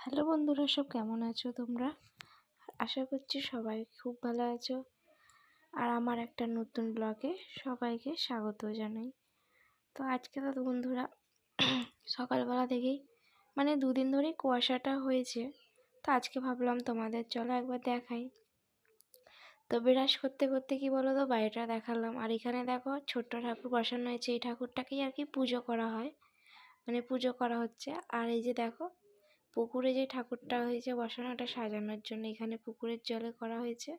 Hello বন্ধুরা, সব কেমন আছো তোমরা? আশা করছি সবাই খুব ভালো আছো। আর আমার একটা নতুন ব্লগে সবাইকে স্বাগত জানাই। তো আজকে তো বন্ধুরা সকালবেলা থেকেই দুদিন ধরেই কুয়াশাটা হয়েছে। তো আজকে ভাবলাম তোমাদের চলো একবার দেখাই। তো বিরাস করতে করতে কি বলো তো বাড়িটা দেখালাম। আর এখানে দেখো ছোট্ট ঠাকুর বসানো হয়েছে, এই ঠাকুরটাকেই আর কি পুজো করা হয়, পুজো করা হচ্ছে। আর এই যে দেখো পুকুরে যে ঠাকুরটা হয়েছে বসানো, ওটা সাজানোর জন্য এখানে পুকুরের জলে করা হয়েছে।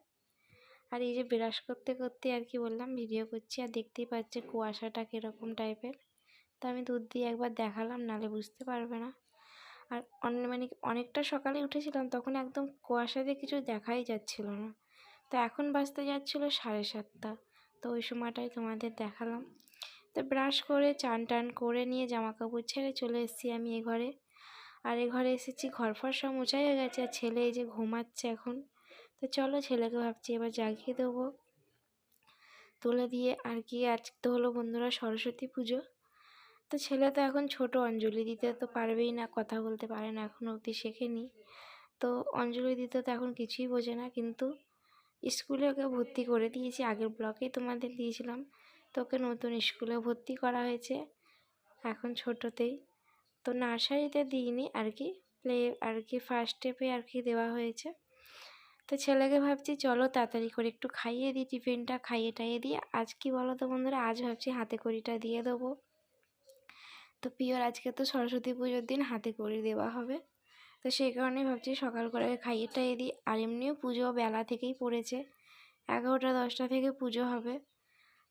আর এই যে ব্রাশ করতে করতে আর কি বললাম ভিডিও করছি, আর দেখতেই পাচ্ছে কুয়াশাটা কীরকম টাইপের। তো আমি দুধ দিয়ে একবার দেখালাম, নালে বুঝতে পারবে না। আর অনেকটা সকালে উঠেছিলাম, তখন একদম কুয়াশাতে কিছু দেখাই যাচ্ছিল না। তো এখন বাজতে যাচ্ছিলো 7:30। তো ওই সময়টাই তোমাদের দেখালাম। তো ব্রাশ করে চান টান করে নিয়ে জামা কাপড় ছেড়ে চলে এসেছি আমি এ ঘরে। আর এ ঘরে এসেছি, ঘর ফর সব মোছাই হয়ে গেছে, আর ছেলে এই যে ঘুমাচ্ছে এখন। তো চলো ছেলেকে ভাবছি এবার জাগিয়ে দেবো তুলে দিয়ে। আর কি আজকে তো হলো বন্ধুরা সরস্বতী পুজো। তো ছেলে তো এখন ছোট, অঞ্জলি দিতে তো পারবেই না, কথা বলতে পারে না, এখনও অবধি শেখেনি। তো অঞ্জলি দিতে তো এখন কিছুই বোঝে না, কিন্তু স্কুলে ওকে ভর্তি করে দিয়েছি, আগের ব্লকেই তোমাদের দিয়েছিলাম। তো ওকে নতুন স্কুলে ভর্তি করা হয়েছে এখন ছোটোতেই। তো নার্সারিতে দিইনি আর কি, ফার্স্ট স্টেপে আর কি দেওয়া হয়েছে। তো ছেলেকে ভাবছি চলো তাড়াতাড়ি করে একটু খাইয়ে দিই, টিফিনটা খাইয়ে টাইয়ে দিই। আজ কি বলো তো বন্ধুরা, আজ ভাবছি হাতে খড়িটা দিয়ে দেবো। তো পিওর আজকে তো সরস্বতী পুজোর দিন হাতে খড়ি দেওয়া হবে। তো সেই কারণেই ভাবছি সকাল করে খাইয়ে টাইয়ে দিই। আর এমনিও পুজো বেলা থেকেই পড়েছে, 11টা 10টা থেকে পুজো হবে।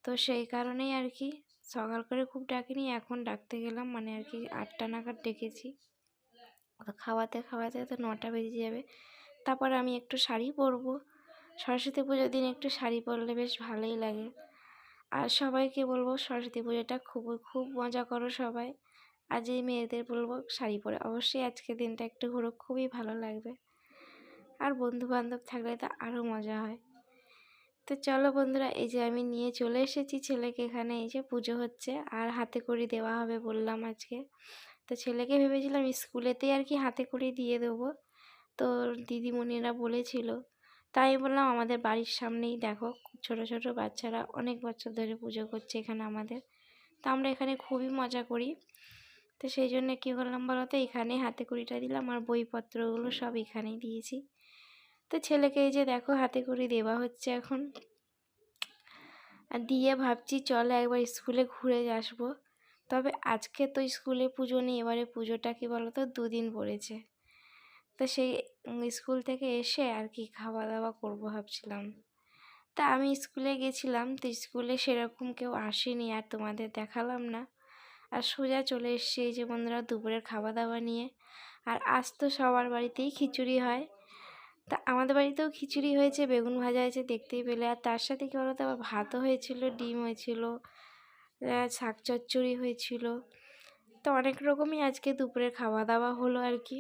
তো সেই কারণেই আর কি সকাল করে খুব ডাকিনি, এখন ডাকতে গেলাম, আর কি 8টা নাগাদ ডেকেছি। খাওয়াতে খাওয়াতে তো 9টা বেজে যাবে। তারপর আমি একটু শাড়ি পরবো, সরস্বতী পুজোর দিন একটু শাড়ি পরলে বেশ ভালোই লাগে। আর সবাইকে বলবো সরস্বতী পুজোটা খুব মজা করো সবাই। আজ এই মেয়েদের বলবো শাড়ি পরে অবশ্যই আজকের দিনটা একটু ঘুরো, খুবই ভালো লাগবে। আর বন্ধু বান্ধব থাকলে তো আরও মজা হয়। তো চলো বন্ধুরা, এই যে আমি নিয়ে চলে এসেছি ছেলেকে এখানে। এই যে পুজো হচ্ছে আর হাতে খড়ি দেওয়া হবে বললাম আজকে। তো ছেলেকে ভেবেছিলাম স্কুলেতেই আর কি হাতে খড়ি দিয়ে দেবো, তো দিদিমণিরা বলেছিল। তাই বললাম আমাদের বাড়ির সামনেই দেখো ছোট ছোট বাচ্চারা অনেক বছর ধরে পুজো করছে এখানে আমাদের। তো আমরা এখানে খুবই মজা করি। তো সেই জন্য কী করলাম বলো তো, এখানেই হাতে খড়িটা দিলাম, আর বইপত্রগুলো সব এখানেই দিয়েছি। তো ছেলেকে এই যে দেখো হাতে খড়ি দেওয়া হচ্ছে এখন। আর দিয়ে ভাবছি চলো একবার স্কুলে ঘুরে আসবো। তবে আজকে তো স্কুলে পুজো নেই, এবারে পুজোটা কি বলো তো 2 দিন পড়েছে। তো সেই স্কুল থেকে এসে আর কি খাওয়া দাওয়া করবো ভাবছিলাম। তা আমি স্কুলে গেছিলাম, তো স্কুলে সেরকম কেউ আসেনি, আর তোমাদের দেখালাম না। আর সোজা চলে এসেছি এই যে বন্ধুরা দুপুরের খাওয়া দাওয়া নিয়ে। আর আজ তো সবার বাড়িতেই খিচুড়ি হয়। তা আমাদের বাড়িতেও খিচুড়ি হয়েছে, বেগুন ভাজা হয়েছে দেখতেই পেলে। আর তার সাথে কী বলো তো, আবার ভাতও হয়েছিল, ডিম হয়েছিল, শাক চচ্চড়ি হয়েছিল। তো অনেক রকমই আজকে দুপুরের খাওয়া দাওয়া হলো আর কি।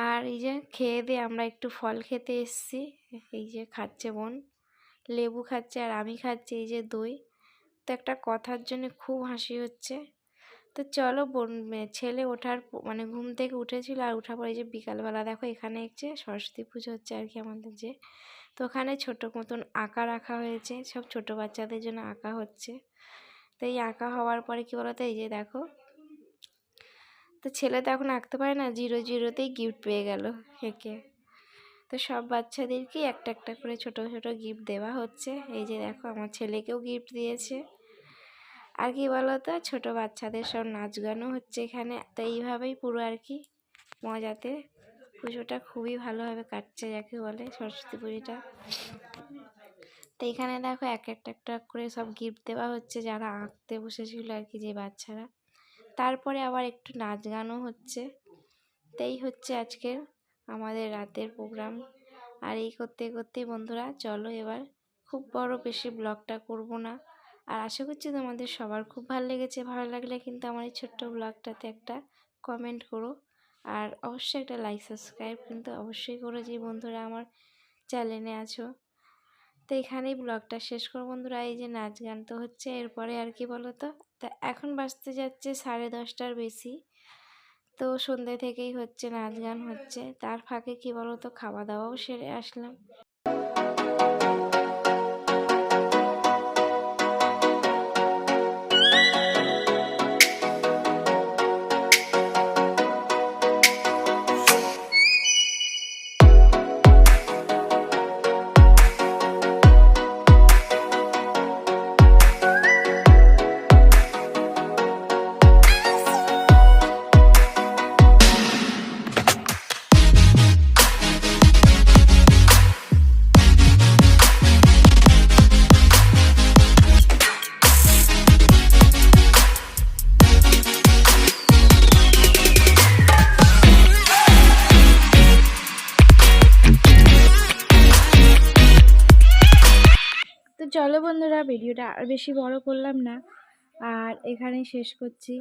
আর এই যে খেয়ে দিয়ে আমরা একটু ফল খেতে এসেছি। এই যে খাচ্ছে বোন, লেবু খাচ্ছে, আর আমি খাচ্ছি এই যে দই। তো একটা কথার জন্য খুব হাসি হচ্ছে। তো চলো ছেলে ওঠার ঘুম থেকে উঠেছিল, আর ওঠার পরে যে বিকালবেলা দেখো এখানে যে সরস্বতী পুজো হচ্ছে আর কি আমাদের যে। তো ওখানে ছোটো মতন আঁকা রাখা হয়েছে, সব ছোটো বাচ্চাদের জন্য আঁকা হচ্ছে। তো এই আঁকা হওয়ার পরে কী বলো তো, এই যে দেখো তো ছেলে তো এখন আঁকতে পারে না, 0-0তেই গিফট পেয়ে গেল এঁকে। তো সব বাচ্চাদেরকেই একটা একটা করে ছোট ছোট গিফট দেওয়া হচ্ছে। এই যে দেখো আমার ছেলেকেও গিফট দিয়েছে। আর কি বলো তো, ছোটো বাচ্চাদের সব নাচ গানও হচ্ছে এখানে। তো এইভাবেই পুরো আর কি মজাতে পুজোটা খুবই ভালোভাবে কাটছে, যাকে বলে সরস্বতী পুজোটা। তো এখানে দেখো এক একটা করে সব গিফট দেওয়া হচ্ছে যারা আঁকতে বসেছিল আর কি, যে বাচ্চারা। তারপরে আবার একটু নাচ গানও হচ্ছে। তাই হচ্ছে আজকের আমাদের রাতের প্রোগ্রাম। আর এই করতে করতেই বন্ধুরা চলো এবার খুব বড় বেশি ব্লগটা করব না। আর আশা করছি তোমাদের সবার খুব ভালো লেগেছে। ভালো লাগলে কিন্তু আমার এই ছোট্ট ব্লগটাতে একটা কমেন্ট করো, আর অবশ্যই একটা লাইক সাবস্ক্রাইব কিন্তু অবশ্যই করো যে বন্ধুরা আমার চ্যানেলে আছো। তো এখানেই ব্লগটা শেষ করো বন্ধুরা। এই যে নাচ গান তো হচ্ছে, এরপরে আর কি বলো তো, তা এখন বাজতে যাচ্ছে 10:30টার বেশি। তো সন্ধ্যে থেকেই হচ্ছে, নাচ গান হচ্ছে, তার ফাঁকে কী বলো তো খাওয়া দাওয়াও সেরে আসলাম। তো চলো বন্ধুরা, ভিডিওটা আর বেশি বড় করলাম না, আর এখানেই শেষ করছি।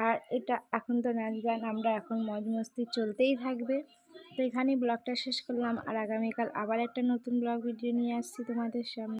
আর এটা এখন তো নাচ গান, আমরা এখন মজ মস্তি চলতেই থাকবে। তো এখানেই ব্লগটা শেষ করলাম, আর আগামীকাল আবার একটা নতুন ব্লগ ভিডিও নিয়ে আসছি তোমাদের সামনে।